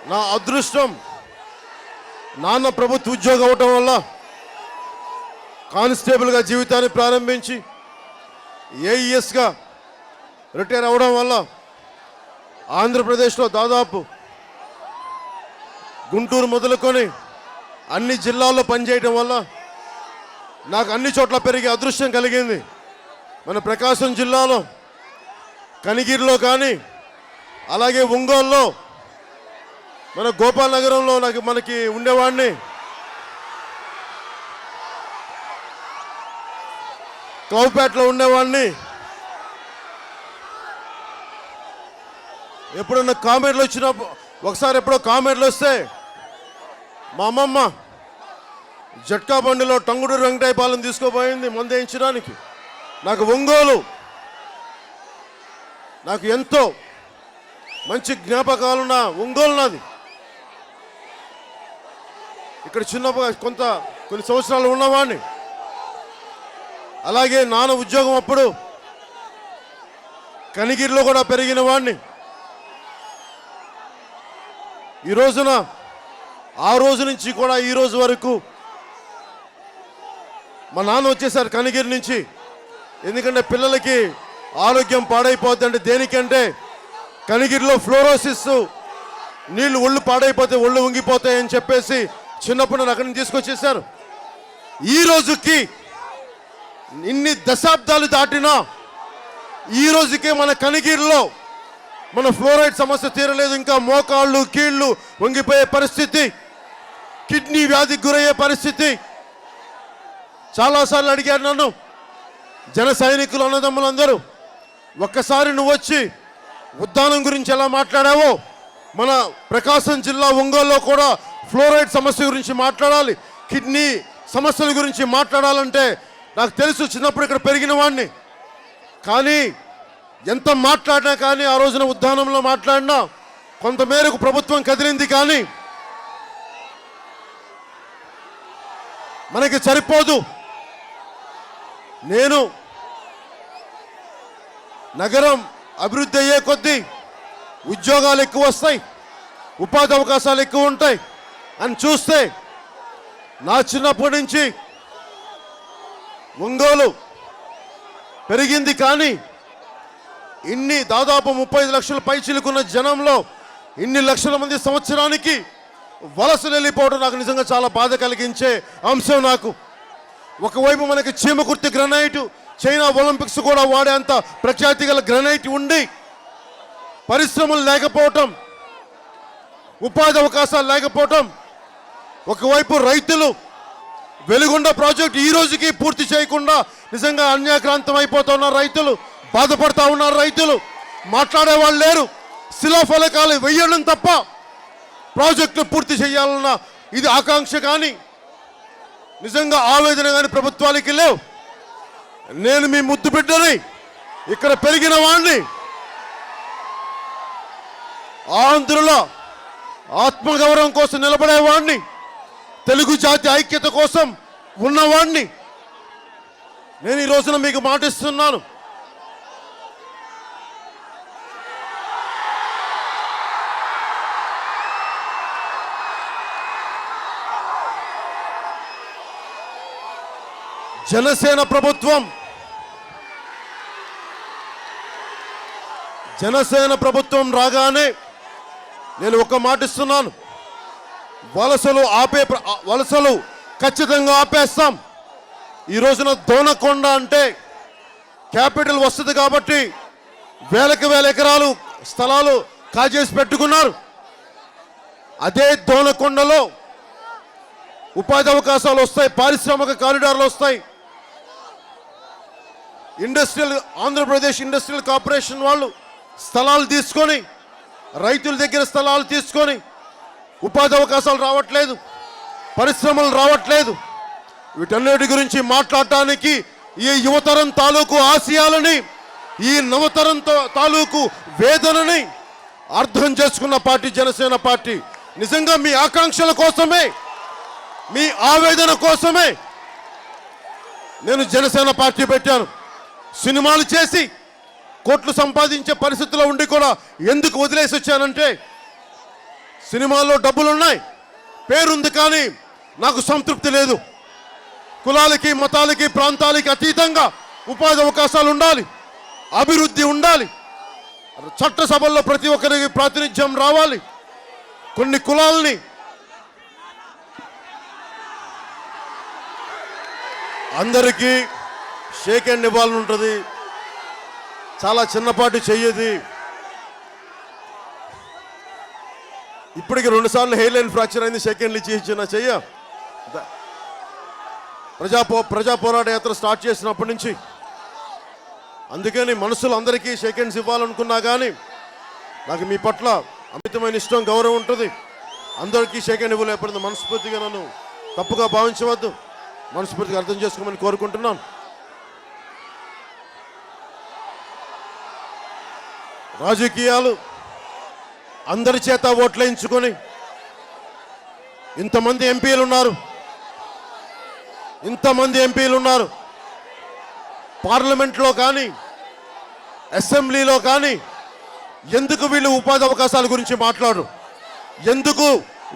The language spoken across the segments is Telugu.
నా అదృష్టం నాన్న ప్రభుత్వ ఉద్యోగం అవటం వల్ల కానిస్టేబుల్గా జీవితాన్ని ప్రారంభించి ఏఈఎస్గా రిటైర్ అవ్వడం వల్ల ఆంధ్రప్రదేశ్లో దాదాపు గుంటూరు మొదలుకొని అన్ని జిల్లాల్లో పనిచేయటం వల్ల నాకు అన్ని చోట్ల పెరిగే అదృష్టం కలిగింది. మన ప్రకాశం జిల్లాలో కనిగిరిలో కానీ అలాగే ఒంగోలులో మన గోపాల్ నగరంలో మనకి ఉండేవాడిని. కౌపేటలో ఉండేవాడిని. ఎప్పుడన్నా కామెంట్లు వచ్చినప్పుడు ఒకసారి ఎప్పుడో కామెంట్లు వస్తే మా అమ్మమ్మ జట్కా బండిలో టంగుడూరు వెంకటాయపాలెం తీసుకోపోయింది మందేయించడానికి. నాకు ఒంగోలు నాకు ఎంతో మంచి జ్ఞాపకాలున్న ఒంగోలు నాది. ఇక్కడ కొన్ని సంవత్సరాలు ఉన్నవాడిని. అలాగే నాన్న ఉద్యోగం అప్పుడు కనిగిరిలో కూడా పెరిగిన వాడిని. ఈ రోజున ఆ రోజు నుంచి కూడా ఈ రోజు వరకు మా నాన్న వచ్చేసారు కనిగిరి నుంచి. ఎందుకంటే పిల్లలకి ఆరోగ్యం పాడైపోద్ది అంటే దేనికంటే కనిగిరిలో ఫ్లోరోసిస్ నీళ్లు ఒళ్ళు పాడైపోతే ఒళ్ళు వంగిపోతాయని చెప్పేసి చిన్నప్పుడు నన్ను అక్కడి నుంచి తీసుకొచ్చేసారు. ఈ రోజుకి ఇన్ని దశాబ్దాలు దాటినా ఈ రోజుకే మన కనిగిరిలో మన ఫ్లోరైడ్ సమస్య తీరలేదు. ఇంకా మోకాళ్ళు కీళ్ళు వంగిపోయే పరిస్థితి, కిడ్నీ వ్యాధికి గురయ్యే పరిస్థితి. చాలాసార్లు అడిగారు నన్ను జన సైనికులు అన్నదమ్ములందరూ, ఒక్కసారి నువ్వు వచ్చి ఉద్దానం గురించి ఎలా మాట్లాడావో మన ప్రకాశం జిల్లా ఒంగోలులో కూడా ఫ్లోరైడ్ సమస్య గురించి మాట్లాడాలి, కిడ్నీ సమస్యల గురించి మాట్లాడాలంటే నాకు తెలుసు. చిన్నప్పుడు ఇక్కడ పెరిగిన వాడిని. కానీ ఎంత మాట్లాడినా కానీ ఆ రోజున ఉద్దానంలో మాట్లాడినా కొంతమేరకు ప్రభుత్వం కదిలింది. కానీ మనకి సరిపోదు. నేను నగరం అభివృద్ధి అయ్యే కొద్దీ ఉద్యోగాలు ఎక్కువ వస్తాయి, ఉపాధి అవకాశాలు ఎక్కువ ఉంటాయి అని చూస్తే నా చిన్నప్పటి నుంచి ఒంగోలు పెరిగింది. కానీ ఇన్ని దాదాపు 35 లక్షల పైచిలుకున్న జనంలో ఇన్ని లక్షల మంది సంవత్సరానికి వలసలు వెళ్ళిపోవడం నాకు నిజంగా చాలా బాధ కలిగించే అంశం. నాకు ఒకవైపు మనకి చీమకుర్తి గ్రనైట్, చైనా ఒలింపిక్స్ కూడా వాడేంత ప్రఖ్యాతి గల గ్రనైట్ ఉండి పరిశ్రమలు లేకపోవటం, ఉపాధి అవకాశాలు లేకపోవటం, ఒకవైపు రైతులు వెలుగొండ ప్రాజెక్టు ఈ రోజుకి పూర్తి చేయకుండా నిజంగా అన్యాక్రాంతం అయిపోతున్నారు రైతులు, బాధపడతా ఉన్నారు రైతులు. మాట్లాడేవాళ్ళు లేరు. శిలాఫలకాలు వెయ్యడం తప్ప ప్రాజెక్టును పూర్తి చేయాలన్న ఇది ఆకాంక్ష కానీ నిజంగా ఆవేదన కానీ ప్రభుత్వానికి లేవు. నేను మీ ముద్దు బిడ్డని, ఇక్కడ పెరిగిన వాడిని, ఆంధ్రుల ఆత్మగౌరవం కోసం నిలబడేవాడిని, తెలుగు జాతి ఐక్యత కోసం ఉన్నవాడిని. నేను ఈ రోజున మీకు మాటిస్తున్నాను, జనసేన ప్రభుత్వం రాగానే నేను ఒక మాట ఇస్తున్నాను, వలసలు ఖచ్చితంగా ఆపేస్తాం. ఈ రోజున దోనకొండ అంటే క్యాపిటల్ వస్తుంది కాబట్టి వేలకు వేల ఎకరాలు స్థలాలు కాజేసి పెట్టుకున్నారు. అదే దోనకొండలో ఉపాధి అవకాశాలు వస్తాయి, పారిశ్రామిక కారిడార్లు వస్తాయి. ఆంధ్రప్రదేశ్ ఇండస్ట్రియల్ కార్పొరేషన్ వాళ్ళు స్థలాలు తీసుకొని, రైతుల దగ్గర స్థలాలు తీసుకొని ఉపాధి అవకాశాలు రావట్లేదు, పరిశ్రమలు రావట్లేదు. వీటన్నిటి గురించి మాట్లాడటానికి ఈ యువతరం తాలూకు ఆశయాలని, ఈ నవతరం తాలూకు వేదనని అర్థం చేసుకున్న పార్టీ జనసేన పార్టీ. నిజంగా మీ ఆకాంక్షల కోసమే, మీ ఆవేదన కోసమే నేను జనసేన పార్టీ పెట్టాను. సినిమాలు చేసి కోట్లు సంపాదించే పరిస్థితిలో ఉండి కూడా ఎందుకు వదిలేసి వచ్చానంటే, సినిమాల్లో డబ్బులున్నాయి, పేరుంది, కానీ నాకు సంతృప్తి లేదు. కులాలకి, మతాలకి, ప్రాంతాలకి అతీతంగా ఉపాధి అవకాశాలు ఉండాలి, అభివృద్ధి ఉండాలి, చట్టసభల్లో ప్రతి ఒక్కరికి ప్రాతినిధ్యం రావాలి. కొన్ని కులాలని అందరికీ షేక్ హ్యాండ్ ఇవ్వాలని ఉంటుంది, చాలా చిన్నపాటి చెయ్యది. ఇప్పటికి 2 సార్లు హెయిర్ లైన్ ఫ్రాక్చర్ అయింది, షేక్ హ్యాండ్లు ఇచ్చిన చెయ్య. ప్రజా పోరాట యాత్ర స్టార్ట్ చేసినప్పటి నుంచి అందుకని మనసులు అందరికీ షేక్ హ్యాండ్స్ ఇవ్వాలనుకున్నా కానీ నాకు మీ పట్ల అమితమైన ఇష్టం, గౌరవం ఉంటుంది. అందరికీ షేక్ హ్యాండ్ ఇవ్వలేకపోయింది. మనస్ఫూర్తిగా నన్ను తప్పుగా భావించవద్దు, మనస్ఫూర్తిగా అర్థం చేసుకోమని కోరుకుంటున్నాను. రాజకీయాలు అందరి చేత ఓట్లేయించుకొని ఇంతమంది ఎంపీలు ఉన్నారు, పార్లమెంట్లో కానీ అసెంబ్లీలో కానీ ఎందుకు వీళ్ళు ఉపాధి అవకాశాల గురించి మాట్లాడరు? ఎందుకు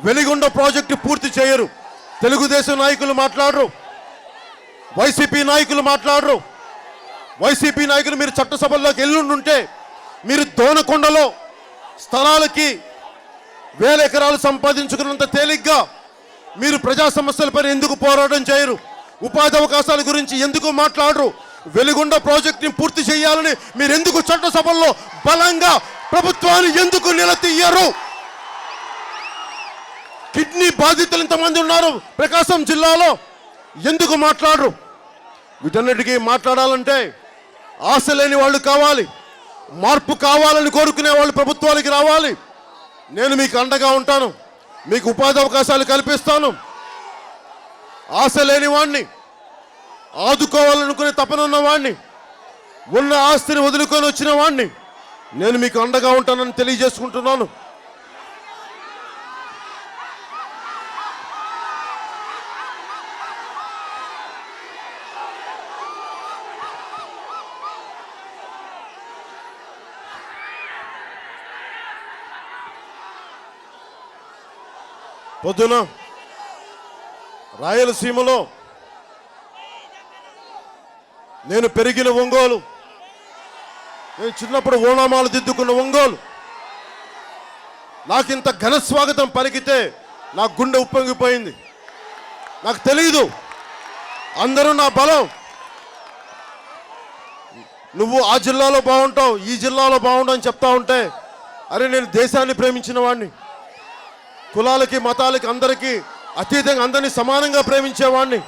వెలిగొండ ప్రాజెక్టు పూర్తి చేయరు? తెలుగుదేశం నాయకులు మాట్లాడరు, వైసీపీ నాయకులు మాట్లాడరు. వైసీపీ నాయకులు మీరు చట్టసభల్లోకి వెళ్ళుండుంటే మీరు దోనకొండలో స్థలాలకి 1000 ఎకరాలు సంపాదించుకున్నంత తేలిగ్గా మీరు ప్రజా సమస్యలపై ఎందుకు పోరాటం చేయరు? ఉపాధి అవకాశాల గురించి ఎందుకు మాట్లాడరు? వెలిగొండ ప్రాజెక్టుని పూర్తి చేయాలని మీరు ఎందుకు చట్టసభల్లో బలంగా ప్రభుత్వాన్ని ఎందుకు నిలదీయరు? కిడ్నీ బాధితులు ఇంతమంది ఉన్నారు ప్రకాశం జిల్లాలో, ఎందుకు మాట్లాడరు? వీటన్నిటికీ మాట్లాడాలంటే ఆశ లేని వాళ్ళు కావాలి, మార్పు కావాలని కోరుకునే వాళ్ళు ప్రభుత్వానికి రావాలి. నేను మీకు అండగా ఉంటాను, మీకు ఉపాధి అవకాశాలు కల్పిస్తాను. ఆశ లేని వాడిని, ఆదుకోవాలనుకునే తపనున్న వాడిని, ఉన్న ఆస్తిని వదులుకొని వచ్చిన వాడిని నేను మీకు అండగా ఉంటానని తెలియజేసుకుంటున్నాను. పొద్దున రాయలసీమలో నేను పెరిగిన ఒంగోలు, నేను చిన్నప్పుడు ఓనామాలు దిద్దుకున్న ఒంగోలు, నాకింత ఘన స్వాగతం పలికితే నా గుండె ఉప్పొంగిపోయింది. నాకు తెలియదు, అందరూ నా బలం. నువ్వు ఆ జిల్లాలో బాగుంటావు, ఈ జిల్లాలో బాగుంటావు అని చెప్తా ఉంటే, అరే నేను దేశాన్ని ప్రేమించిన వాడిని, కులాలకి మతాలకి అందరికీ అతీతంగా అందరినీ సమానంగా ప్రేమించేవాడిని.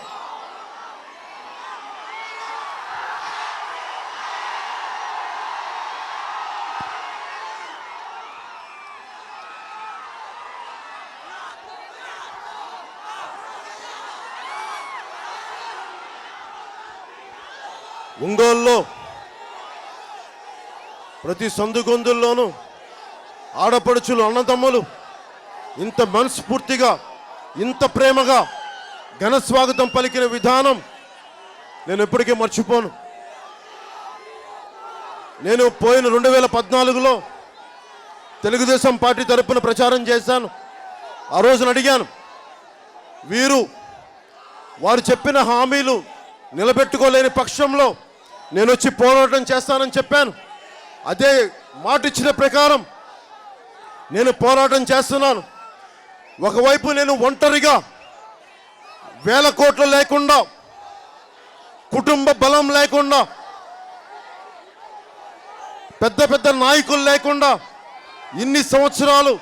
ఒంగోలులో ప్రతి సందుగొందుల్లోనూ ఆడపడుచులు, అన్నదమ్ములు ఇంత మనస్ఫూర్తిగా, ఇంత ప్రేమగా ఘన స్వాగతం పలికిన విధానం నేను ఎప్పటికీ మర్చిపోను. నేను పోయిన 2014లో తెలుగుదేశం పార్టీ తరపున ప్రచారం చేశాను. ఆ రోజున అడిగాను, వారు చెప్పిన హామీలు నిలబెట్టుకోలేని పక్షంలో నేను వచ్చి పోరాటం చేస్తానని చెప్పాను. అదే మాట ఇచ్చిన ప్రకారం నేను పోరాటం చేస్తున్నాను. ఒకవైపు నేను ఒంటరిగా వేల కోట్లు లేకుండా, కుటుంబ బలం లేకుండా, పెద్ద పెద్ద నాయకులు లేకుండా ఇన్ని సంవత్సరాలు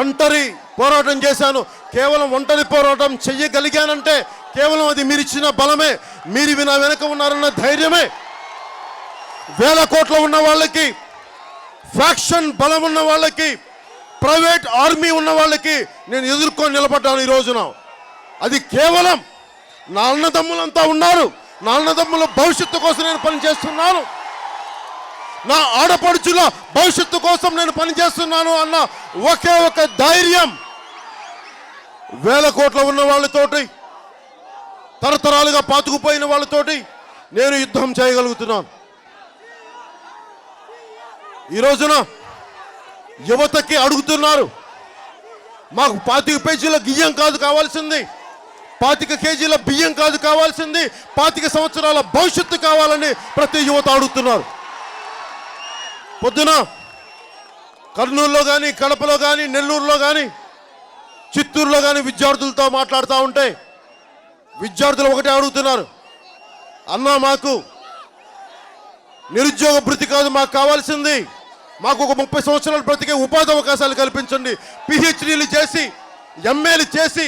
ఒంటరి పోరాటం చేశాను. కేవలం ఒంటరి పోరాటం చెయ్యగలిగానంటే కేవలం అది మీరిచ్చిన బలమే, మీరు నా వెనక ఉన్నారన్న ధైర్యమే. వేల కోట్ల ఉన్న వాళ్ళకి, ఫ్యాక్షన్ బలం ఉన్న వాళ్ళకి, ప్రైవేట్ ఆర్మీ ఉన్న వాళ్ళకి నేను ఎదుర్కొని నిలబడ్డాను ఈ రోజున. అది కేవలం నా అన్నదమ్ములంతా ఉన్నారు, నా అన్నదమ్ముల భవిష్యత్తు కోసం నేను పనిచేస్తున్నాను, నా ఆడపడుచుల భవిష్యత్తు కోసం నేను పనిచేస్తున్నాను అన్న ఒకే ఒక ధైర్యం వేల కోట్ల ఉన్న వాళ్ళతోటి, తరతరాలుగా పాతుకుపోయిన వాళ్ళతోటి నేను యుద్ధం చేయగలుగుతున్నాను. ఈ రోజున యువతకి అడుగుతున్నారు, మాకు 25 పేజీల బియ్యం కాదు కావాల్సింది, 25 కేజీల బియ్యం కాదు కావాల్సింది, 25 సంవత్సరాల భవిష్యత్తు కావాలని ప్రతి యువత అడుగుతున్నారు. పొద్దున కర్నూలులో కానీ, కడపలో కానీ, నెల్లూరులో కానీ, చిత్తూరులో కానీ విద్యార్థులతో మాట్లాడుతూ ఉంటే విద్యార్థులు ఒకటే అడుగుతున్నారు, అన్నా మాకు నిరుద్యోగ భృతి కాదు మాకు కావాల్సింది, మాకు ఒక 30 సంవత్సరాలు బ్రతికే ఉపాధి అవకాశాలు కల్పించండి. పిహెచ్డీలు చేసి, ఎంఏలు చేసి,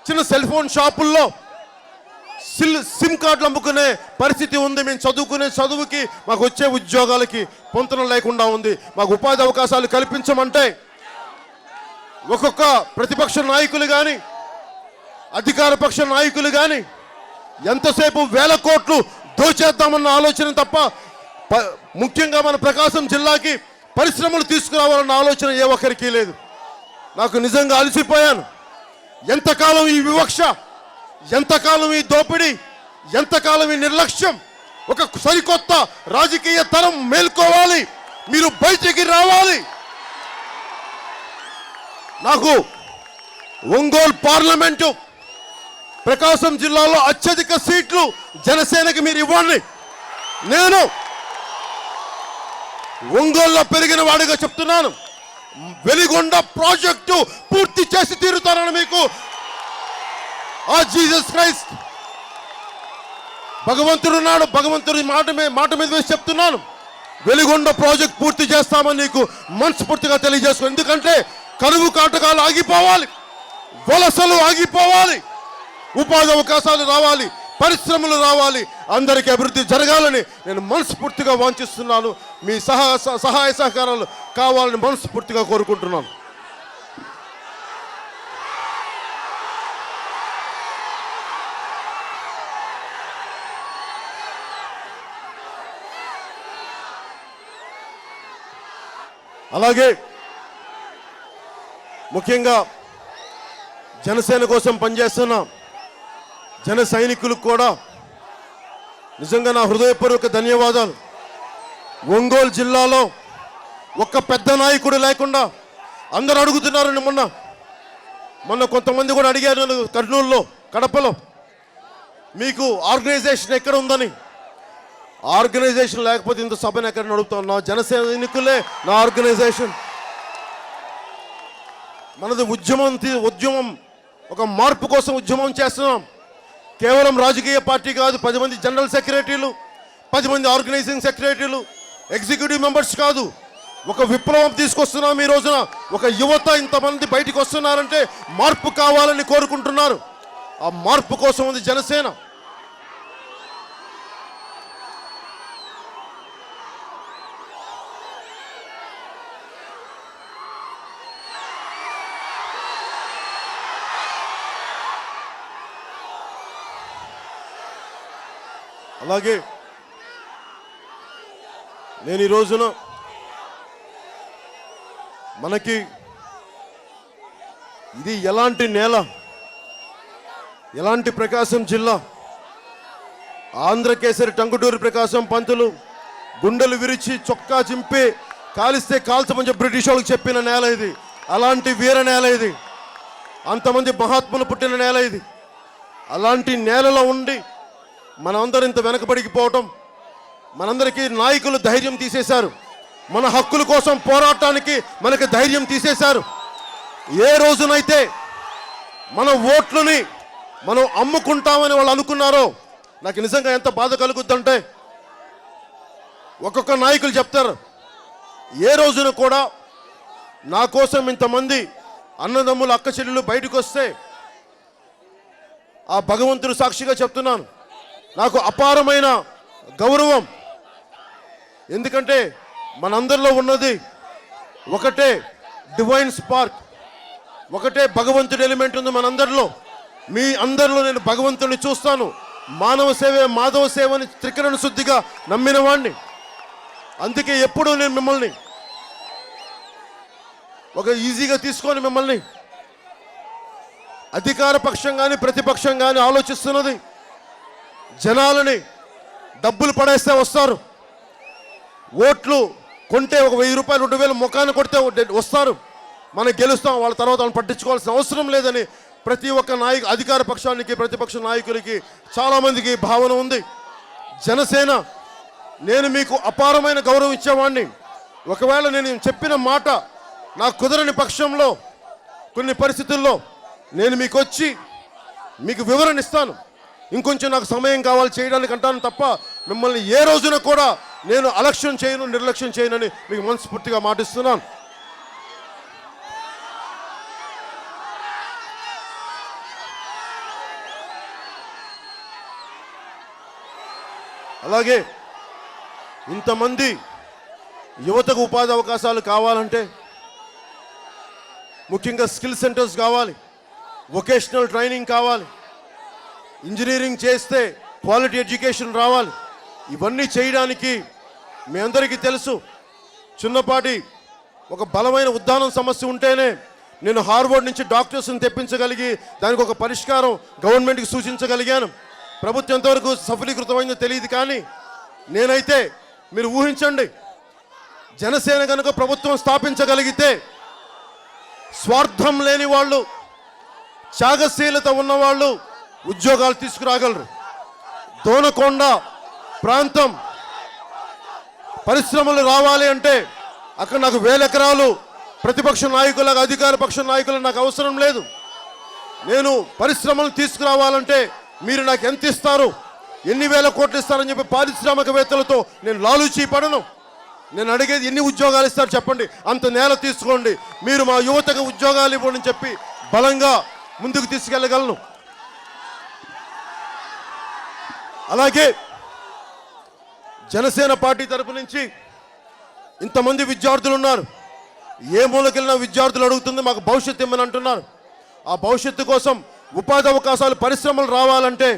చిన్న సెల్ ఫోన్ షాపుల్లో సిమ్ కార్డులు అమ్ముకునే పరిస్థితి ఉంది. మేము చదువుకునే చదువుకి, మాకు వచ్చే ఉద్యోగాలకి పొంతన లేకుండా ఉంది. మాకు ఉపాధి అవకాశాలు కల్పించమంటే ఒక్కొక్క ప్రతిపక్ష నాయకులు కానీ, అధికార పక్ష నాయకులు కానీ ఎంతసేపు వేల కోట్లు దోచేద్దామన్న ఆలోచన తప్ప, ముఖ్యంగా మన ప్రకాశం జిల్లాకి పరిశ్రమలు తీసుకురావాలన్న ఆలోచన ఏ ఒక్కరికి లేదు. నాకు నిజంగా అలసిపోయాను. ఎంతకాలం ఈ వివక్ష, ఎంతకాలం ఈ దోపిడీ, ఎంతకాలం ఈ నిర్లక్ష్యం? ఒక సరికొత్త రాజకీయ తరం మేల్కోవాలి, మీరు బయటికి రావాలి. నాకు ఒంగోలు పార్లమెంటు, ప్రకాశం జిల్లాలో అత్యధిక సీట్లు జనసేనకి మీరు ఇవ్వండి. నేను ఒంగోలులో పెరిగిన వాడిగా చెప్తున్నాను, వెలిగొండ ప్రాజెక్టు పూర్తి చేసి తీరుతానని మీకు ఆ జీసస్ క్రైస్ట్ భగవంతుడున్నాడు, భగవంతుడి మాట మీద వేసి చెప్తున్నాను, వెలిగొండ ప్రాజెక్ట్ పూర్తి చేస్తామని నీకు మనస్ఫూర్తిగా తెలియజేసుకో. ఎందుకంటే కరువు కాటకాలు ఆగిపోవాలి, వలసలు ఆగిపోవాలి, ఉపాధి అవకాశాలు రావాలి, పరిశ్రమలు రావాలి, అందరికీ అభివృద్ధి జరగాలని నేను మనస్ఫూర్తిగా వాంఛిస్తున్నాను. మీ సహాయ సహకారాలు కావాలని మనస్ఫూర్తిగా కోరుకుంటున్నాను. అలాగే ముఖ్యంగా జనసేన కోసం పనిచేస్తున్న జన సైనికులకు కూడా నిజంగా నా హృదయపూర్వక ధన్యవాదాలు. ఒంగోలు జిల్లాలో ఒక్క పెద్ద నాయకుడు లేకుండా అందరూ అడుగుతున్నారు. మొన్న కొంతమంది కూడా అడిగారు కర్నూలులో, కడపలో, మీకు ఆర్గనైజేషన్ ఎక్కడ ఉందని. ఆర్గనైజేషన్ లేకపోతే ఇంత సభను ఎక్కడ నడుపుతాం? నా జన సైనికులే నా ఆర్గనైజేషన్. మనది ఉద్యమం, ఒక మార్పు కోసం ఉద్యమం చేస్తున్నాం. కేవలం రాజకీయ పార్టీ కాదు, 10 మంది జనరల్ సెక్రటరీలు, 10 మంది ఆర్గనైజింగ్ సెక్రటరీలు, ఎగ్జిక్యూటివ్ మెంబర్స్ కాదు, ఒక విప్లవం తీసుకొస్తున్నాం. ఈ రోజున ఒక యువత ఇంతమంది బయటికి వస్తున్నారంటే మార్పు కావాలని కోరుకుంటున్నారు. ఆ మార్పు కోసం ఉంది జనసేన. అలాగే నేను ఈ రోజున మనకి ఇది ఎలాంటి నేల, ఎలాంటి ప్రకాశం జిల్లా, ఆంధ్రకేసరి టంగుటూరి ప్రకాశం పంతులు గుండెలు విరిచి చొక్కా చింపి కాలిస్తే కాల్చమని చెప్పి బ్రిటిష్ వాళ్ళకి చెప్పిన నేల ఇది. అలాంటి వీర నేల ఇది. అంతమంది మహాత్ములు పుట్టిన నేల ఇది. అలాంటి నేలలో ఉండి మనందరం ఇంత వెనకబడిపోవటం, మనందరికీ నాయకులు ధైర్యం తీసేశారు. మన హక్కుల కోసం పోరాటానికి మనకి ధైర్యం తీసేశారు. ఏ రోజునైతే మన ఓట్లని మనం అమ్ముకుంటామని వాళ్ళు అనుకున్నారో నాకు నిజంగా ఎంత బాధ కలుగుద్దంటే, ఒక్కొక్క నాయకులు చెప్తారు, ఏ రోజున కూడా నా కోసం ఇంతమంది అన్నదమ్ములు అక్క చెల్లెలు బయటకు వస్తే ఆ భగవంతుడు సాక్షిగా చెప్తున్నాను, నాకు అపారమైన గౌరవం. ఎందుకంటే మనందరిలో ఉన్నది ఒకటే డివైన్ స్పార్క్, ఒకటే భగవంతుడి ఎలిమెంట్ ఉంది మనందరిలో. మీ అందరిలో నేను భగవంతుడిని చూస్తాను. మానవ సేవే మాధవ సేవని త్రికరణ శుద్ధిగా నమ్మిన వాడిని. అందుకే ఎప్పుడూ నేను మిమ్మల్ని ఒక ఈజీగా తీసుకొని మిమ్మల్ని అధికార పక్షం కానీ ప్రతిపక్షం కానీ ఆలోచిస్తున్నది జనాలని డబ్బులు పడేస్తే వస్తారు, ఓట్లు కొంటే ఒక 1000 రూపాయలు 2000 ముఖాన్ని కొడితే వస్తారు, మనం గెలుస్తాం, వాళ్ళ తర్వాత వాళ్ళని పట్టించుకోవాల్సిన అవసరం లేదని ప్రతి ఒక్క అధికార పక్షానికి ప్రతిపక్ష నాయకులకి చాలామందికి భావన ఉంది. జనసేన నేను మీకు అపారమైన గౌరవం ఇచ్చేవాడిని. ఒకవేళ నేను చెప్పిన మాట నాకు కుదరని పక్షంలో కొన్ని పరిస్థితుల్లో నేను మీకు వచ్చి మీకు వివరణ ఇస్తాను. ఇంకొంచెం నాకు సమయం కావాలి చేయడానికి అంటాను తప్ప మిమ్మల్ని ఏ రోజున కూడా నేను అలక్ష్యం చేయను, నిర్లక్ష్యం చేయనని మీకు మనస్ఫూర్తిగా మాటిస్తున్నాను. అలాగే ఇంతమంది యువతకు ఉపాధి అవకాశాలు కావాలంటే ముఖ్యంగా స్కిల్ సెంటర్స్ కావాలి, వొకేషనల్ ట్రైనింగ్ కావాలి, ఇంజనీరింగ్ చేస్తే క్వాలిటీ ఎడ్యుకేషన్ రావాలి. ఇవన్నీ చేయడానికి మీ అందరికీ తెలుసు, చిన్నపాటి ఒక బలమైన ఉద్దానం సమస్య ఉంటేనే నేను హార్వర్డ్ నుంచి డాక్టర్స్ని తెప్పించగలిగి దానికి ఒక పరిష్కారం గవర్నమెంట్కి సూచించగలిగాను. ప్రభుత్వం ఎంతవరకు సఫలీకృతమైందో తెలియదు, కానీ నేనైతే మీరు ఊహించండి, జనసేన కనుక ప్రభుత్వం స్థాపించగలిగితే స్వార్థం లేని వాళ్ళు, త్యాగశీలత ఉన్నవాళ్ళు ఉద్యోగాలు తీసుకురాగలరు. దోనకొండ ప్రాంతం పరిశ్రమలు రావాలి అంటే అక్కడ నాకు 1000 ఎకరాలు ప్రతిపక్ష నాయకులకు అధికార పక్ష నాయకులకు నాకు అవసరం లేదు. నేను పరిశ్రమలు తీసుకురావాలంటే మీరు నాకు ఎంత ఇస్తారు, ఎన్ని వేల కోట్లు ఇస్తారని చెప్పి పారిశ్రామికవేత్తలతో నేను లాలూచీ పడను. నేను అడిగేది ఎన్ని ఉద్యోగాలు ఇస్తారు చెప్పండి, అంత నేల తీసుకోండి, మీరు మా యువతకు ఉద్యోగాలు ఇవ్వండి అని చెప్పి బలంగా ముందుకు తీసుకెళ్ళగలను. అలాగే జనసేన పార్టీ తరపు నుంచి ఇంతమంది విద్యార్థులు ఉన్నారు. ఏ మూలకెళ్ళిన విద్యార్థులు అడుగుతుంది మాకు భవిష్యత్తు ఇమ్మని అంటున్నారు. ఆ భవిష్యత్తు కోసం ఉపాధి అవకాశాలు పరిశ్రమలు రావాలంటే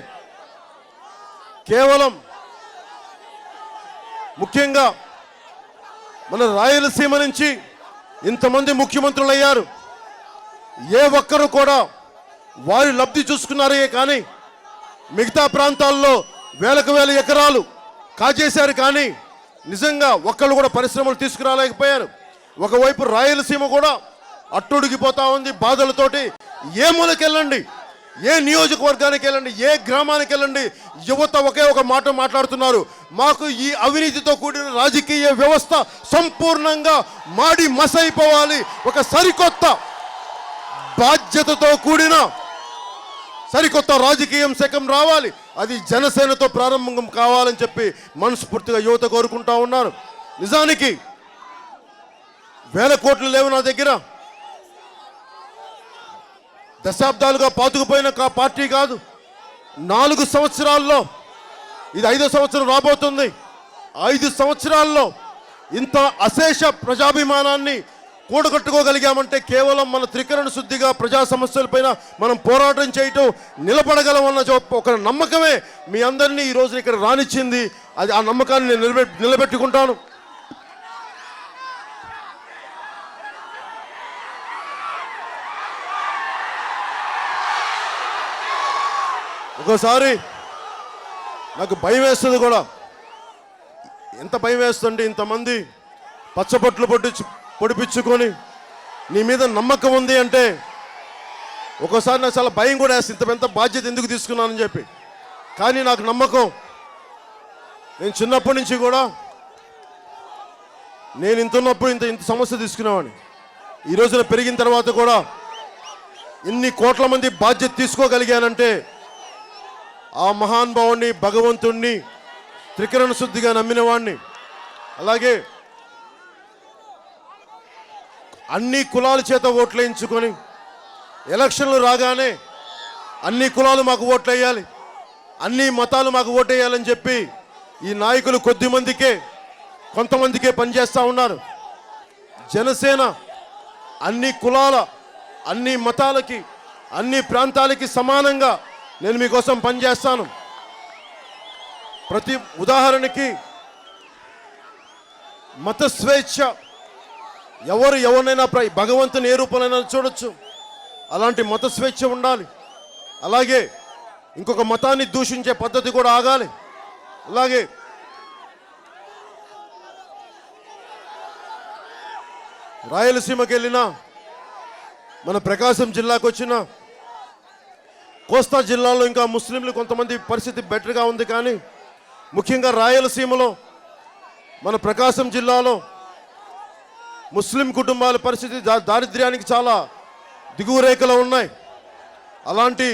కేవలం ముఖ్యంగా మన రాయలసీమ నుంచి ఇంతమంది ముఖ్యమంత్రులు అయ్యారు. ఏ ఒక్కరు కూడా వారి లబ్ధి చూసుకున్నారే కానీ మిగతా ప్రాంతాల్లో వేలకు వేల ఎకరాలు కాజేశారు, కానీ నిజంగా ఒక్కళ్ళు కూడా పరిశ్రమలు తీసుకురాలేకపోయారు. ఒకవైపు రాయలసీమ కూడా అట్టుడిగిపోతా ఉంది బాధలతోటి. ఏ మూలకెళ్ళండి, ఏ నియోజకవర్గానికి వెళ్ళండి, ఏ గ్రామానికి వెళ్ళండి, యువత ఒకే ఒక మాట మాట్లాడుతున్నారు, మాకు ఈ అవినీతితో కూడిన రాజకీయ వ్యవస్థ సంపూర్ణంగా మాడి మసైపోవాలి, ఒక సరికొత్త బాధ్యతతో కూడిన సరికొత్త రాజకీయం శకం రావాలి, అది జనసేనతో ప్రారంభం కావాలని చెప్పి మనస్ఫూర్తిగా యువత కోరుకుంటా ఉన్నారు. నిజానికి 1000 కోట్లు లేవు నా దగ్గర. దశాబ్దాలుగా పాతుకుపోయిన పార్టీ కాదు. 4 సంవత్సరాల్లో, ఇది 5వ సంవత్సరం రాబోతుంది, 5 సంవత్సరాల్లో ఇంత అశేష ప్రజాభిమానాన్ని కూడగట్టుకోగలిగామంటే కేవలం మన త్రికరణ శుద్ధిగా ప్రజా సమస్యలపైన మనం పోరాటం చేయటం, నిలబడగలమన్న ఒక నమ్మకమే మీ అందరినీ ఈరోజు ఇక్కడ రానిచ్చింది. అది ఆ నమ్మకాన్ని నేను నిలబెట్టుకుంటాను. ఒక్కోసారి నాకు భయం వేస్తుంది కూడా. ఎంత భయం వేస్తుంటే ఇంతమంది పచ్చబొట్లు పొడిపించుకొని నీ మీద నమ్మకం ఉంది అంటే ఒక్కోసారి నాకు చాలా భయం కూడా వేస్తుంది, ఇంత పెద్ద బాధ్యత ఎందుకు తీసుకున్నానని చెప్పి. కానీ నాకు నమ్మకం, నేను చిన్నప్పటి నుంచి కూడా నేను ఇంత ఉన్నప్పుడు ఇంత సమస్య తీసుకునేవాడిని. ఈ రోజున పెరిగిన తర్వాత కూడా ఇన్ని కోట్ల మంది బాధ్యత తీసుకోగలిగానంటే ఆ మహానుభావుణ్ణి, భగవంతుణ్ణి త్రికరణ శుద్ధిగా నమ్మిన వాణ్ణి. అలాగే అన్ని కులాల చేత ఓట్లు వేయించుకొని ఎలక్షన్లు రాగానే అన్ని కులాలు మాకు ఓట్లు వేయాలి, అన్ని మతాలు మాకు ఓటు వేయాలని చెప్పి ఈ నాయకులు కొంతమందికే పనిచేస్తూ ఉన్నారు. జనసేన అన్ని కులాల, అన్ని మతాలకి, అన్ని ప్రాంతాలకి సమానంగా నేను మీకోసం పనిచేస్తాను. ప్రతి ఉదాహరణకి మత స్వేచ్ఛ, ఎవరినైనా భగవంతుని ఏ రూపంలో చూడొచ్చు, అలాంటి మత స్వేచ్ఛ ఉండాలి. అలాగే ఇంకొక మతాన్ని దూషించే పద్ధతి కూడా ఆగాలి. అలాగే రాయలసీమకి వెళ్ళినా, మన ప్రకాశం జిల్లాకు వచ్చిన కోస్తా జిల్లాలో ఇంకా ముస్లింలు కొంతమంది పరిస్థితి బెటర్గా ఉంది. కానీ ముఖ్యంగా రాయలసీమలో, మన ప్రకాశం జిల్లాలో ముస్లిం కుటుంబాల పరిస్థితి దారిద్ర్యానికి చాలా దిగువ రేఖలో ఉన్నాయి. అలాంటి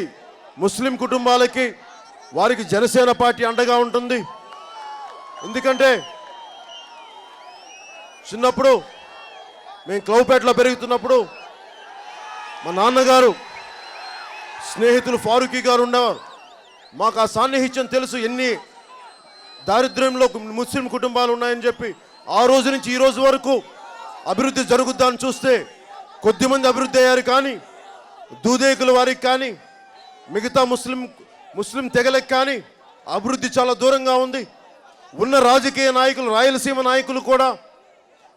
ముస్లిం కుటుంబాలకి వారికి జనసేన పార్టీ అండగా ఉంటుంది. ఎందుకంటే చిన్నప్పుడు మేము క్లౌపేటలో పెరుగుతున్నప్పుడు మా నాన్నగారు స్నేహితులు ఫారూఖీ గారు ఉండేవారు. మాకు ఆ సాన్నిహిత్యం తెలుసు, ఎన్ని దారిద్ర్యంలో ముస్లిం కుటుంబాలు ఉన్నాయని చెప్పి. ఆ రోజు నుంచి ఈ రోజు వరకు అభివృద్ధి జరుగుద్దని చూస్తే కొద్దిమంది అభివృద్ధి అయ్యారు, కానీ దూదేకుల వారికి కానీ మిగతా ముస్లిం తెగలకు కానీ అభివృద్ధి చాలా దూరంగా ఉంది. ఉన్న రాజకీయ నాయకులు, రాయలసీమ నాయకులు కూడా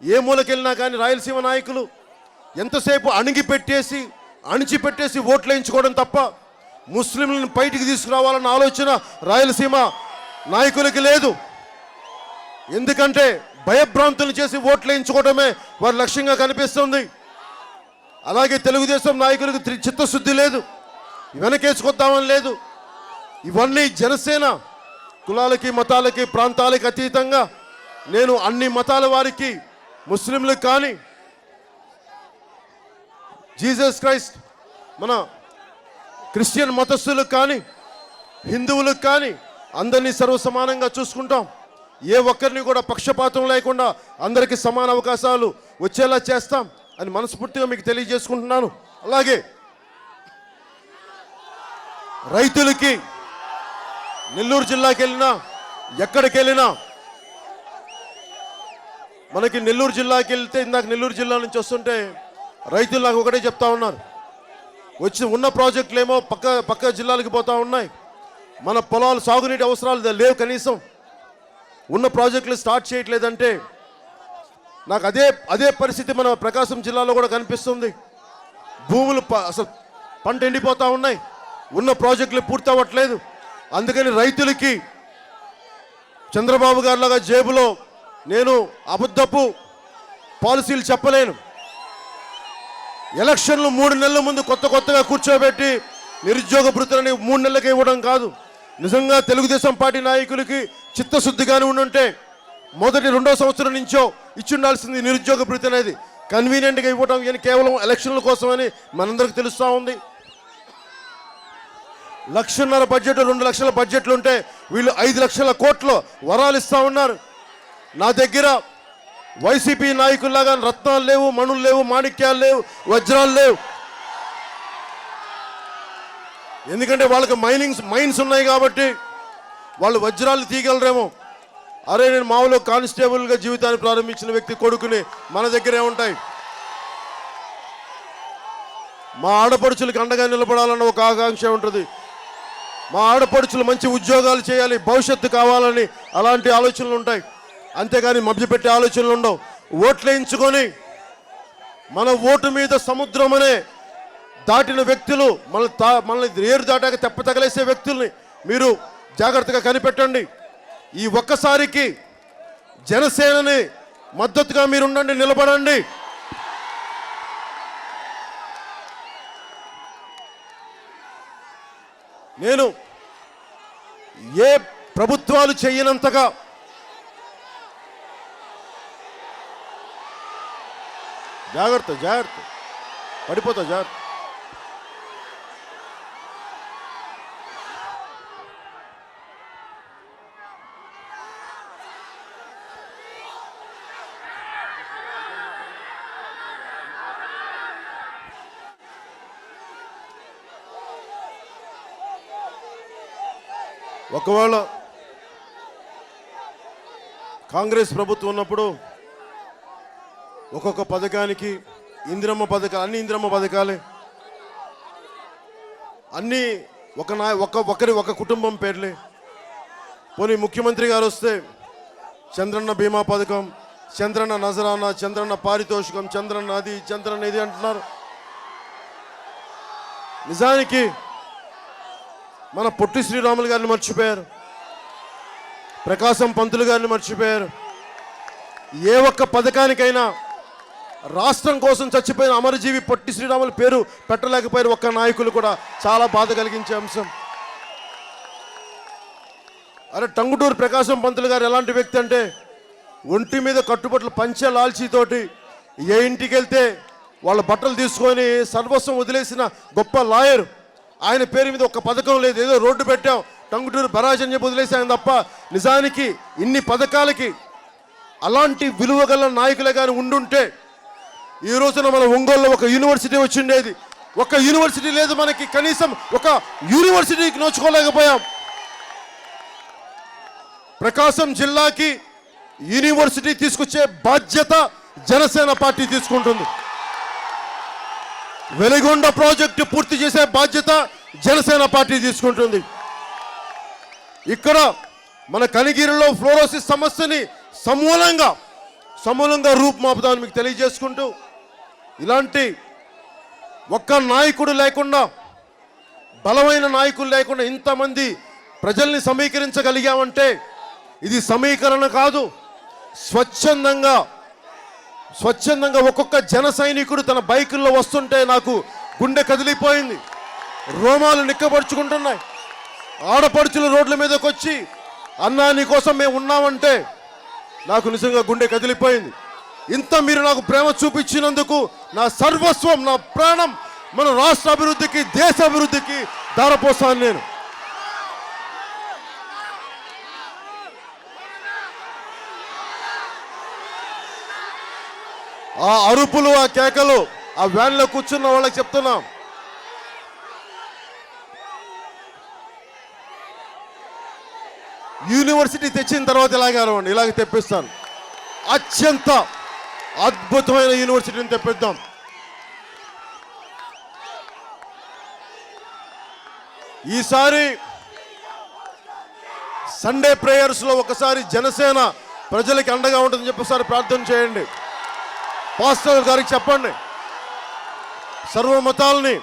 ఏ మూలకెళ్ళినా కానీ రాయలసీమ నాయకులు ఎంతసేపు అణిచిపెట్టేసి ఓట్లు వేయించుకోవడం తప్ప ముస్లింలను బయటికి తీసుకురావాలన్న ఆలోచన రాయలసీమ నాయకులకి లేదు. ఎందుకంటే భయభ్రాంతులు చేసి ఓట్లు వేయించుకోవడమే వారి లక్ష్యంగా కనిపిస్తుంది. అలాగే తెలుగుదేశం నాయకులకు చిత్తశుద్ధి లేదు, వెనకేసుకొద్దామని లేదు. ఇవన్నీ జనసేన కులాలకి, మతాలకి, ప్రాంతాలకి అతీతంగా నేను అన్ని మతాల వారికి, ముస్లింలకు కానీ, జీసస్ క్రైస్ట్ మన క్రిస్టియన్ మతస్థులకు కానీ, హిందువులకు కానీ అందరినీ సర్వసమానంగా చూసుకుంటాం. ఏ ఒక్కరిని కూడా పక్షపాతం లేకుండా అందరికీ సమాన అవకాశాలు వచ్చేలా చేస్తాం అని మనస్ఫూర్తిగా మీకు తెలియజేసుకుంటున్నాను. అలాగే రైతులకి నెల్లూరు జిల్లాకి వెళ్ళినా, ఎక్కడికి వెళ్ళినా, మనకి నెల్లూరు జిల్లాకి వెళ్తే, ఇందాక నెల్లూరు జిల్లా నుంచి వస్తుంటే రైతులు నాకు ఒకటే చెప్తా ఉన్నారు, ఉన్న ప్రాజెక్టులు ఏమో పక్క జిల్లాలకు పోతా ఉన్నాయి, మన పొలాలు సాగునీటి అవసరాలు లేవు, కనీసం ఉన్న ప్రాజెక్టులు స్టార్ట్ చేయట్లేదంటే నాకు అదే పరిస్థితి మన ప్రకాశం జిల్లాలో కూడా కనిపిస్తుంది. భూములు అసలు పంట ఎండిపోతూ ఉన్నాయి, ఉన్న ప్రాజెక్టులు పూర్తి అవ్వట్లేదు. అందుకని రైతులకి చంద్రబాబు గారిలాగా జేబులో నేను అబద్ధపు పాలసీలు చెప్పలేను. ఎలక్షన్లు 3 నెలల ముందు కొత్తగా కూర్చోబెట్టి నిరుద్యోగ భృతులని 3 నెలలకే ఇవ్వడం కాదు. నిజంగా తెలుగుదేశం పార్టీ నాయకులకి చిత్తశుద్ధిగానే ఉండుంటే మొదటి 2వ సంవత్సరం నుంచో ఇచ్చిండాల్సింది నిరుద్యోగ భృతి అనేది. కన్వీనియంట్గా ఇవ్వడం కేవలం ఎలక్షన్ల కోసమని మనందరికీ తెలుస్తూ ఉంది. 1.5 లక్షల బడ్జెట్, 2 లక్షల బడ్జెట్లు ఉంటే వీళ్ళు 5 లక్షల కోట్లు వరాలు ఇస్తూ ఉన్నారు. నా దగ్గర వైసీపీ నాయకుల్లాగా రత్నాలు లేవు, మణులు లేవు, మాణిక్యాలు లేవు, వజ్రాలు లేవు. ఎందుకంటే వాళ్ళకి మైన్స్ ఉన్నాయి కాబట్టి వాళ్ళు వజ్రాలు తీయగలరేమో. అరే, నేను మామూలు కానిస్టేబుల్గా జీవితాన్ని ప్రారంభించిన వ్యక్తి కొడుకుని మన దగ్గరే ఉంటాయి. మా ఆడపడుచులకి అండగా నిలబడాలన్న ఒక ఆకాంక్ష ఉంటుంది. మా ఆడపడుచులు మంచి ఉద్యోగాలు చేయాలి, భవిష్యత్తు కావాలని అలాంటి ఆలోచనలు ఉంటాయి. అంతేగాని మభ్యపెట్టే ఆలోచనలు ఉండవు. ఓట్లు వేయించుకొని మన ఓటు మీద సముద్రం అనే దాటిన వ్యక్తులు, మనల్ని ఏరు దాటాక తెప్ప తగలేసే వ్యక్తుల్ని మీరు జాగ్రత్తగా కనిపెట్టండి. ఈ ఒక్కసారికి జనసేనని మద్దతుగా మీరు ఉండండి, నిలబడండి. నేను ఏ ప్రభుత్వాలు చేయనంతగా జాగ్రత్త జాగ్రత్త, పడిపోతా జాగ్రత్త. ఒకవేళ కాంగ్రెస్ ప్రభుత్వం ఉన్నప్పుడు ఒక్కొక్క పథకానికి ఇందిరమ్మ పథకాలు, అన్ని ఇందిరమ్మ పథకాలే, అన్నీ ఒక కుటుంబం పేర్లే. పోనీ ముఖ్యమంత్రి గారు వస్తే చంద్రన్న బీమా పథకం, చంద్రన్న నజరానా, చంద్రన్న పారితోషికం, చంద్రన్న అది, చంద్రన్న ఇది అంటున్నారు. నిజానికి మన పొట్టి శ్రీరాములు గారిని మర్చిపోయారు, ప్రకాశం పంతులు గారిని మర్చిపోయారు. ఏ ఒక్క పథకానికైనా రాష్ట్రం కోసం చచ్చిపోయిన అమరజీవి పొట్టి శ్రీరాముల పేరు పెట్టలేకపోయారు ఒక్క నాయకులు కూడా. చాలా బాధ కలిగించే అంశం. అరే టంగుటూరు ప్రకాశం పంతులు గారు ఎలాంటి వ్యక్తి అంటే, ఒంటి మీద కట్టుబట్టలు పంచె లాల్చీతోటి ఏ ఇంటికి వెళ్తే వాళ్ళ బట్టలు తీసుకొని సర్వస్వం వదిలేసిన గొప్ప లాయర్. ఆయన పేరు మీద ఒక్క పథకం లేదు, ఏదో రోడ్డు పెట్టాం టంగుటూరు బరాజ్ అని చెప్పి వదిలేసాను తప్ప, నిజానికి ఇన్ని పథకాలకి అలాంటి విలువ గల నాయకులే కానీ ఉండుంటే ఈ రోజున మన ఒంగోలులో ఒక యూనివర్సిటీ వచ్చిండేది. ఒక యూనివర్సిటీ లేదు మనకి, కనీసం ఒక యూనివర్సిటీకి నోచుకోలేకపోయాం. ప్రకాశం జిల్లాకి యూనివర్సిటీ తీసుకొచ్చే బాధ్యత జనసేన పార్టీ తీసుకుంటుంది. వెలిగొండ ప్రాజెక్టు పూర్తి చేసే బాధ్యత జనసేన పార్టీ తీసుకుంటుంది. ఇక్కడ మన కనిగిరిలో ఫ్లోరోసిస్ సమస్యని సమూలంగా రూపుమాపుదాన్ని మీకు తెలియజేసుకుంటూ, ఇలాంటి ఒక్క నాయకుడు లేకుండా, బలమైన నాయకులు లేకుండా ఇంతమంది ప్రజల్ని సమీకరించగలిగామంటే ఇది సమీకరణ కాదు. స్వచ్ఛందంగా ఒక్కొక్క జన సైనికుడు తన బైకుల్లో వస్తుంటే నాకు గుండె కదిలిపోయింది, రోమాలు నిక్కబడుచుకుంటున్నాయి. ఆడపడుచుల రోడ్ల మీదకి వచ్చి అన్నా నీ కోసం మేము ఉన్నామంటే నాకు నిజంగా గుండె కదిలిపోయింది. ఇంత మీరు నాకు ప్రేమ చూపించినందుకు నా సర్వస్వం, నా ప్రాణం మన రాష్ట్ర అభివృద్ధికి, దేశ అభివృద్ధికి దారపోసాను నేను. ఆ అరుపులు, ఆ కేకలు, ఆ వ్యాన్లో కూర్చున్న వాళ్ళకి చెప్తున్నాం, యూనివర్సిటీ తెచ్చిన తర్వాత ఇలాగ తెప్పిస్తాను. అత్యంత అద్భుతమైన యూనివర్సిటీని తెప్పిద్దాం. ఈసారి సండే ప్రేయర్స్లో ఒకసారి జనసేన ప్రజలకి అండగా ఉంటుందని చెప్పి ఒకసారి ప్రార్థన చేయండి. పాస్టర్ గారికి చెప్పండి, సర్వ మతాలని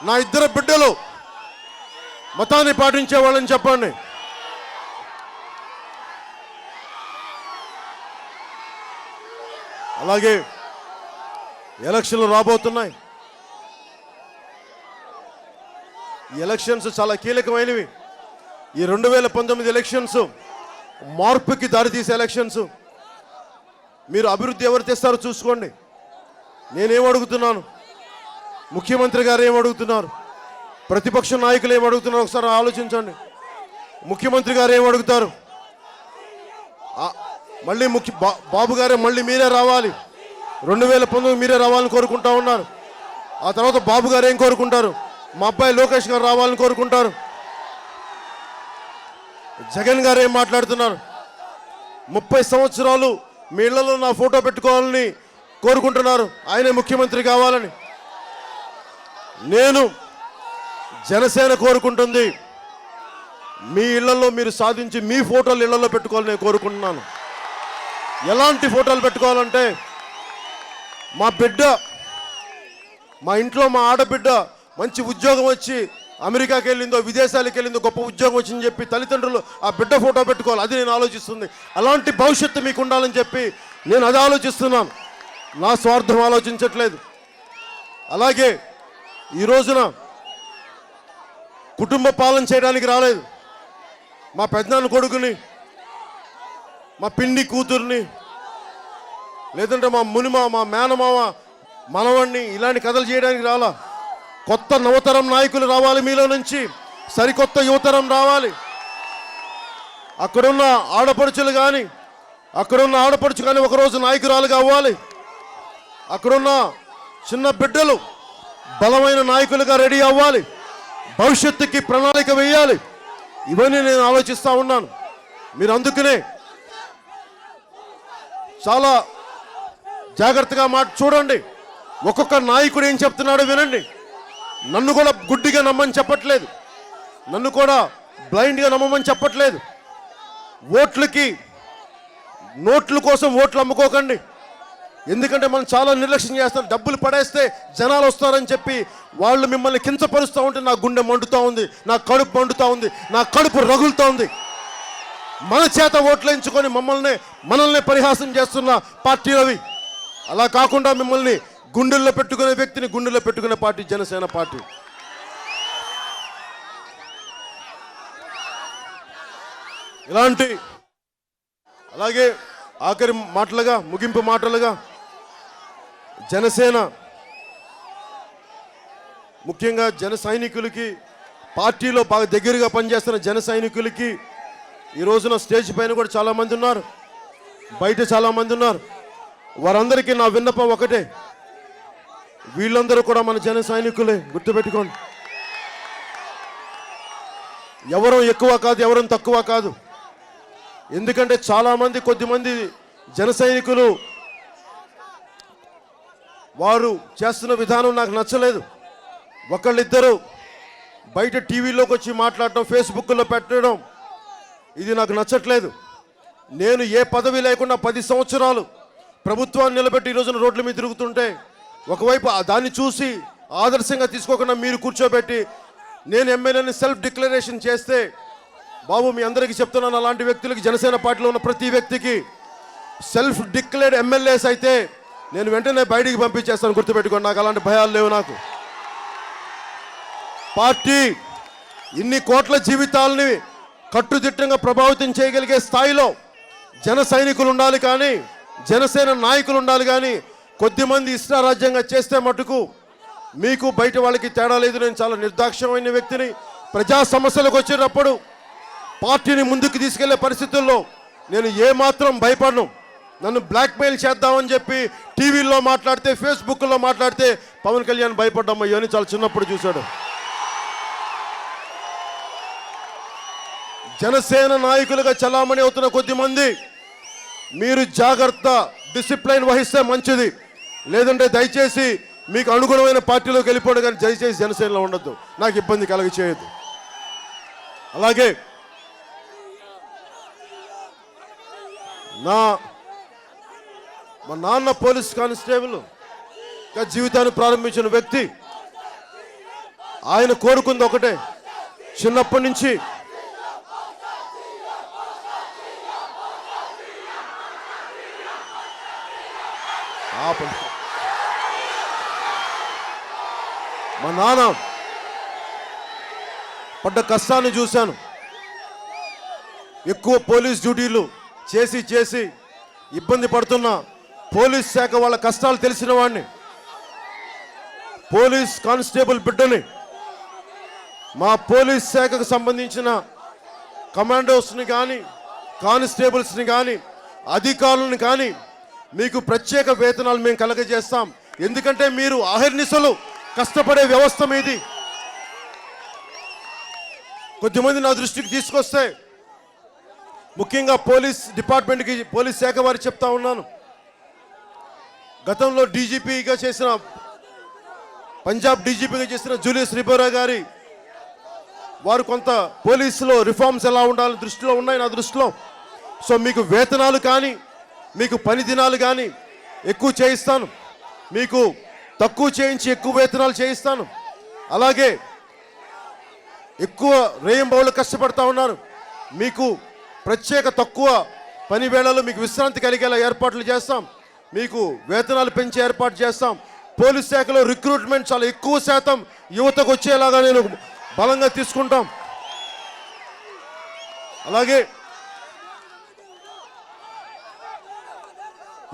నా ఇద్దరు బిడ్డలు మతాన్ని పాటించే వాళ్ళని చెప్పండి. అలాగే ఎలక్షన్లు రాబోతున్నాయి. ఈ ఎలక్షన్స్ చాలా కీలకమైనవి. ఈ 2019 ఎలక్షన్స్ మార్పుకి దారితీసే ఎలక్షన్స్. మీరు అభివృద్ధి ఎవరు తెస్తారో చూసుకోండి. నేనేం అడుగుతున్నాను, ముఖ్యమంత్రి గారు ఏం అడుగుతున్నారు, ప్రతిపక్ష నాయకులు ఏం అడుగుతున్నారు ఒకసారి ఆలోచించండి. ముఖ్యమంత్రి గారు ఏం అడుగుతారు, మళ్ళీ బాబు గారే మళ్ళీ మీరే రావాలి, 2019 మీరే రావాలని కోరుకుంటా ఉన్నారు. ఆ తర్వాత బాబు గారు ఏం కోరుకుంటారు, మా అబ్బాయి లోకేష్ గారు రావాలని కోరుకుంటారు. జగన్ గారు ఏం మాట్లాడుతున్నారు, 30 సంవత్సరాలు మీ ఇళ్లలో నా ఫోటో పెట్టుకోవాలని కోరుకుంటున్నారు, ఆయనే ముఖ్యమంత్రి కావాలని. నేను జనసేన కోరుకుంటుంది, మీ ఇళ్లలో మీరు సాధించి మీ ఫోటోలు ఇళ్లలో పెట్టుకోవాలని నేను కోరుకుంటున్నాను. ఎలాంటి ఫోటోలు పెట్టుకోవాలంటే, మా బిడ్డ, మా ఇంట్లో మా ఆడబిడ్డ మంచి ఉద్యోగం వచ్చి అమెరికాకి వెళ్ళిందో, విదేశాలకు వెళ్ళిందో, గొప్ప ఉద్యోగం వచ్చిందని చెప్పి తల్లిదండ్రులు ఆ బిడ్డ ఫోటో పెట్టుకోవాలి. అది నేను ఆలోచిస్తుంది. అలాంటి భవిష్యత్తు మీకు ఉండాలని చెప్పి నేను అది ఆలోచిస్తున్నాను, నా స్వార్థం ఆలోచించట్లేదు. అలాగే ఈ రోజున కుటుంబ పాలన చేయడానికి రాలేదు. మా పెద్దనాన్న కొడుకుని, మా పిండి కూతుర్ని, లేదంటే మా మునిమ, మా మేనమామ మనవాణ్ణి ఇలాంటి కథలు చేయడానికి రాలా. కొత్త నవతరం నాయకులు రావాలి, మీలో నుంచి సరికొత్త యువతరం రావాలి. అక్కడున్న ఆడపడుచులు కానీ ఒకరోజు నాయకురాలుగా అవ్వాలి. అక్కడున్న చిన్న బిడ్డలు బలమైన నాయకులుగా రెడీ అవ్వాలి. భవిష్యత్తుకి ప్రణాళిక వేయాలి. ఇవన్నీ నేను ఆలోచిస్తూ ఉన్నాను. మీరు అందుకనే చాలా జాగ్రత్తగా చూడండి. ఒక్కొక్క నాయకుడు ఏం చెప్తున్నాడో వినండి. నన్ను కూడా గుడ్డిగా నమ్మని చెప్పట్లేదు, నన్ను కూడా బ్లైండ్గా నమ్మమని చెప్పట్లేదు. ఓట్లకి నోట్ల కోసం ఓట్లు అమ్ముకోకండి. ఎందుకంటే మనం చాలా నిర్లక్ష్యం చేస్తాం. డబ్బులు పడేస్తే జనాలు వస్తారని చెప్పి వాళ్ళు మిమ్మల్ని కించపరుస్తూ ఉంటే నా గుండె మండుతూ ఉంది, నా కడుపు మండుతూ ఉంది, నా కడుపు రగులుతూ ఉంది. మన చేత ఓట్లు ఎంచుకొని మనల్ని పరిహాసం చేస్తున్న పార్టీలవి. అలా కాకుండా మిమ్మల్ని గుండెల్లో పెట్టుకునే వ్యక్తిని గుండెల్లో పెట్టుకునే పార్టీ జనసేన పార్టీ. ఇలాంటి అలాగే ఆఖరి మాటలుగా, ముగింపు మాటలుగా, జనసేన ముఖ్యంగా జన సైనికులకి, పార్టీలో బాగా దగ్గరగా పనిచేస్తున్న జన సైనికులకి ఈ రోజున స్టేజ్ పైన కూడా చాలామంది ఉన్నారు, బయట చాలామంది ఉన్నారు. వారందరికీ నా విన్నపం ఒకటే, వీళ్ళందరూ కూడా మన జన సైనికులే, గుర్తుపెట్టుకోండి. ఎవరూ ఎక్కువ కాదు, ఎవరూ తక్కువ కాదు. ఎందుకంటే చాలామంది, కొద్దిమంది జన సైనికులు వారు చేస్తున్న విధానం నాకు నచ్చలేదు. ఒకళ్ళిద్దరు బయట టీవీలోకి వచ్చి మాట్లాడటం, ఫేస్బుక్లో పెట్టడం, ఇది నాకు నచ్చట్లేదు. నేను ఏ పదవి లేకుండా 10 సంవత్సరాలు ప్రభుత్వాన్ని నిలబెట్టి ఈ రోజున రోడ్ల మీద తిరుగుతుంటే, ఒకవైపు దాన్ని చూసి ఆదర్శంగా తీసుకోకుండా మీరు కూర్చోబెట్టి నేను ఎమ్మెల్యేని సెల్ఫ్ డిక్లరేషన్ చేస్తే, బాబు మీ అందరికీ చెప్తున్నాను, అలాంటి వ్యక్తులకి, జనసేన పార్టీలో ఉన్న ప్రతి వ్యక్తికి సెల్ఫ్ డిక్లేర్డ్ ఎమ్మెల్యేస్ అయితే నేను వెంటనే బయటికి పంపించేస్తాను, గుర్తుపెట్టుకోండి. నాకు అలాంటి భయాలు లేవు. నాకు పార్టీ ఇన్ని కోట్ల జీవితాలని కట్టుదిట్టంగా ప్రభావితం చేయగలిగే స్థాయిలో జన సైనికులు ఉండాలి, కానీ జనసేన నాయకులు ఉండాలి. కానీ కొద్దిమంది ఇష్టారాజ్యంగా చేస్తే మటుకు మీకు బయట వాళ్ళకి తేడా లేదు. నేను చాలా నిర్దాక్ష్యమైన వ్యక్తిని. ప్రజా సమస్యలకు వచ్చేటప్పుడు పార్టీని ముందుకు తీసుకెళ్లే పరిస్థితుల్లో నేను ఏమాత్రం భయపడను. నన్ను బ్లాక్మెయిల్ చేద్దామని చెప్పి టీవీల్లో మాట్లాడితే, ఫేస్బుక్లో మాట్లాడితే పవన్ కళ్యాణ్ భయపడ్డాము. ఇవన్నీ చాలా చిన్నప్పుడు చూశాడు. జనసేన నాయకులుగా చలామణి అవుతున్న కొద్దిమంది మీరు జాగ్రత్త, డిసిప్లైన్ వహిస్తే మంచిది. లేదంటే దయచేసి మీకు అనుగుణమైన పార్టీలోకి వెళ్ళిపోవడం, కానీ దయచేసి జనసేనలో ఉండొద్దు, నాకు ఇబ్బంది కలగ చేయొద్దు. అలాగే మా నాన్న పోలీస్ కానిస్టేబుల్ జీవితాన్ని ప్రారంభించిన వ్యక్తి. ఆయన కోరుకుంది ఒకటే, చిన్నప్పటి నుంచి మా నాన్న పడ్డ కష్టాన్ని చూశాను. ఎక్కువ పోలీస్ డ్యూటీలు చేసి ఇబ్బంది పడుతున్న పోలీస్ శాఖ వాళ్ళ కష్టాలు తెలిసిన వాడిని, పోలీస్ కానిస్టేబుల్ బిడ్డని. మా పోలీస్ శాఖకు సంబంధించిన కమాండోస్ని కానీ, కానిస్టేబుల్స్ని కానీ, అధికారులను కానీ మీకు ప్రత్యేక వేతనాలు మేము కలగజేస్తాం. ఎందుకంటే మీరు అహర్నిశలు కష్టపడే వ్యవస్థ మీది. కొద్దిమంది నా దృష్టికి తీసుకొస్తే, ముఖ్యంగా పోలీస్ డిపార్ట్మెంట్కి, పోలీస్ శాఖ వారికి చెప్తా ఉన్నాను, గతంలో డీజీపీగా చేసిన, పంజాబ్ డీజీపీగా చేసిన జూలియస్ రిబోరా గారి వారు కొంత పోలీసులో రిఫార్మ్స్ ఎలా ఉండాలి దృష్టిలో ఉన్నాయి నా దృష్టిలో. సో మీకు వేతనాలు కానీ, మీకు పని దినాలు కానీ ఎక్కువ చేయిస్తాను, మీకు తక్కువ చేయించి ఎక్కువ వేతనాలు చేయిస్తాను. అలాగే ఎక్కువ రేయింబౌళ్ళు కష్టపడతా ఉన్నారు, మీకు ప్రత్యేక తక్కువ పని వేళలో మీకు విశ్రాంతి కలిగేలా ఏర్పాట్లు చేస్తాం, మీకు వేతనాలు పెంచే ఏర్పాటు చేస్తాం. పోలీస్ శాఖలో రిక్రూట్మెంట్ చాలా ఎక్కువ శాతం యువతకు వచ్చేలాగా నేను బలంగా తీసుకుంటాం. అలాగే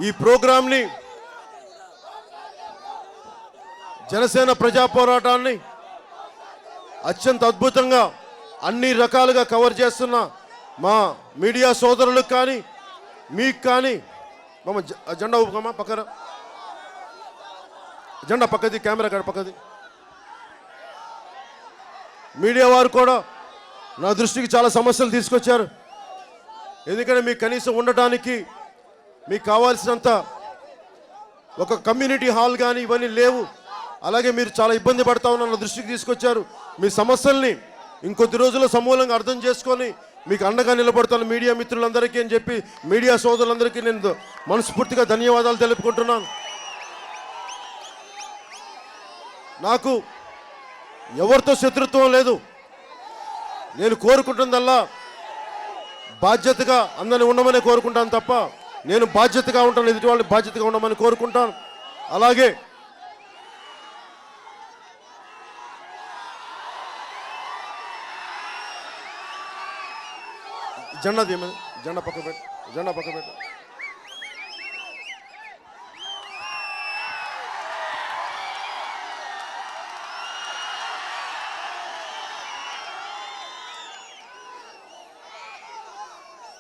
ఈ ప్రోగ్రాంని జనసేన ప్రజా పోరాటాన్ని అత్యంత అద్భుతంగా అన్ని రకాలుగా కవర్ చేస్తున్న మా మీడియా సోదరులకు కానీ మీకు కానీ జెండా ఊపుకోమా పక్కన జెండా పక్కది కెమెరా కాడ పక్కది మీడియా వారు కూడా నా దృష్టికి చాలా సమస్యలు తీసుకొచ్చారు. ఎందుకంటే మీకు కనీసం ఉండటానికి మీకు కావాల్సినంత ఒక కమ్యూనిటీ హాల్ కానీ ఇవన్నీ లేవు. అలాగే మీరు చాలా ఇబ్బంది పడతా ఉన్న నా దృష్టికి తీసుకొచ్చారు. మీ సమస్యల్ని ఇంకొద్ది రోజుల్లో సమూలంగా అర్థం చేసుకొని మీకు అండగా నిలబడతాను మీడియా మిత్రులందరికీ అని చెప్పి మీడియా సోదరులందరికీ నేను మనస్ఫూర్తిగా ధన్యవాదాలు తెలుపుకుంటున్నాను. నాకు ఎవరితో శత్రుత్వం లేదు. నేను కోరుకుంటుందల్లా బాధ్యతగా అందరిని ఉండమని కోరుకుంటాను తప్ప నేను బాధ్యతగా ఉంటాను, ఎదుటి వాళ్ళు బాధ్యతగా ఉండమని కోరుకుంటాను. అలాగే జెండా తీయమని జెండా పక్క పెట్టు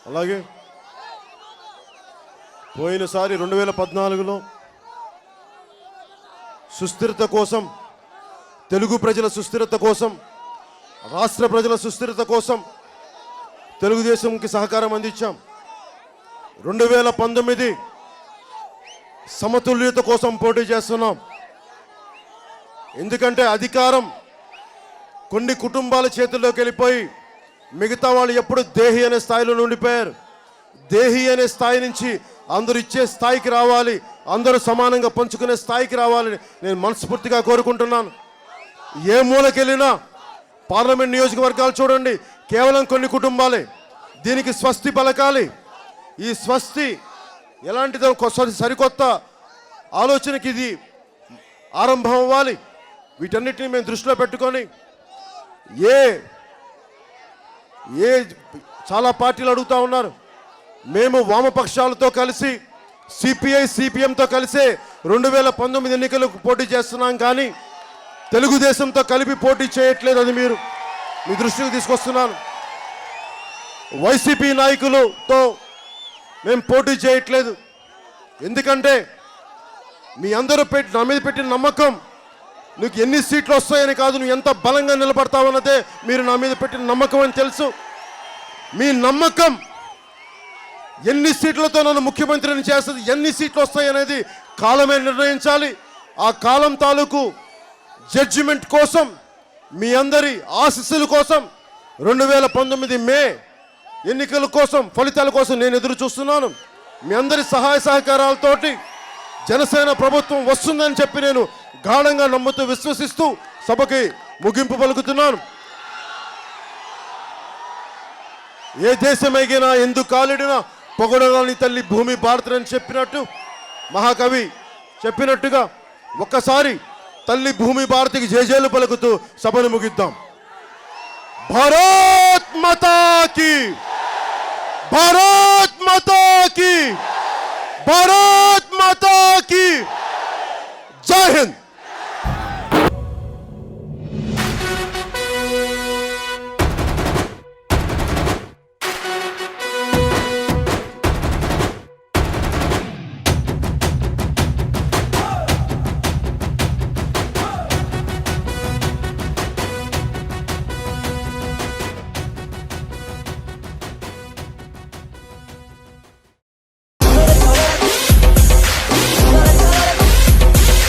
అలాగే పోయినసారి 2014లో సుస్థిరత కోసం, తెలుగు ప్రజల సుస్థిరత కోసం, రాష్ట్ర ప్రజల సుస్థిరత కోసం తెలుగుదేశంకి సహకారం అందించాం. 2019 సమతుల్యత కోసం పోటీ చేస్తున్నాం. ఎందుకంటే అధికారం కొన్ని కుటుంబాల చేతుల్లోకి వెళ్ళిపోయి మిగతా వాళ్ళు ఎప్పుడు దేహి అనే స్థాయిలో ఉండిపోయారు. దేహి అనే స్థాయి నుంచి అందరూ ఇచ్చే స్థాయికి రావాలి, అందరూ సమానంగా పంచుకునే స్థాయికి రావాలని నేను మనస్ఫూర్తిగా కోరుకుంటున్నాను. ఏ మూలకెళ్ళినా పార్లమెంట్ నియోజకవర్గాలు చూడండి, కేవలం కొన్ని కుటుంబాలే. దీనికి స్వస్తి పలకాలి. ఈ స్వస్తి ఎలాంటిదో సరికొత్త ఆలోచనకి ఇది ఆరంభం అవ్వాలి. వీటన్నిటిని మేము దృష్టిలో పెట్టుకొని చాలా పార్టీలు అడుగుతూ ఉన్నారు. మేము వామపక్షాలతో కలిసి సిపిఐ సిపిఎంతో కలిసే 2019 ఎన్నికలకు పోటీ చేస్తున్నాం, కానీ తెలుగుదేశంతో కలిపి పోటీ చేయట్లేదు. అది మీ దృష్టికి తీసుకొస్తున్నాను. వైసీపీ నాయకులతో మేము పోటీ చేయట్లేదు. ఎందుకంటే మీ అందరూ నా మీద పెట్టిన నమ్మకం నీకు ఎన్ని సీట్లు వస్తాయని కాదు, నువ్వు ఎంత బలంగా నిలబడతావన్నదే మీరు నా మీద పెట్టిన నమ్మకం అని తెలుసు. మీ నమ్మకం ఎన్ని సీట్లతో నన్ను ముఖ్యమంత్రిని చేస్తుంది, ఎన్ని సీట్లు వస్తాయనేది కాలమే నిర్ణయించాలి. ఆ కాలం తాలూకు జడ్జిమెంట్ కోసం, మీ అందరి ఆశీస్సుల కోసం 2019 మే ఎన్నికల కోసం, ఫలితాల కోసం నేను ఎదురు చూస్తున్నాను. మీ అందరి సహాయ సహకారాలతోటి జనసేన ప్రభుత్వం వస్తుందని చెప్పి నేను గాఢంగా నమ్ముతూ విశ్వసిస్తూ సభకి ముగింపు పలుకుతున్నాను. ఏ దేశమైనా ఎందుకు కాలిడినా పొగడరాని తల్లి భూమి భారతని చెప్పినట్టు, మహాకవి చెప్పినట్టుగా ఒక్కసారి తల్లి భూమి భారతికి జయజయలు పలుకుతూ సభను ముగిద్దాం. భారత్ మాతా కీ, భారత్ మాతా కీ, భారత్ మాతా కీ, జై హింద్.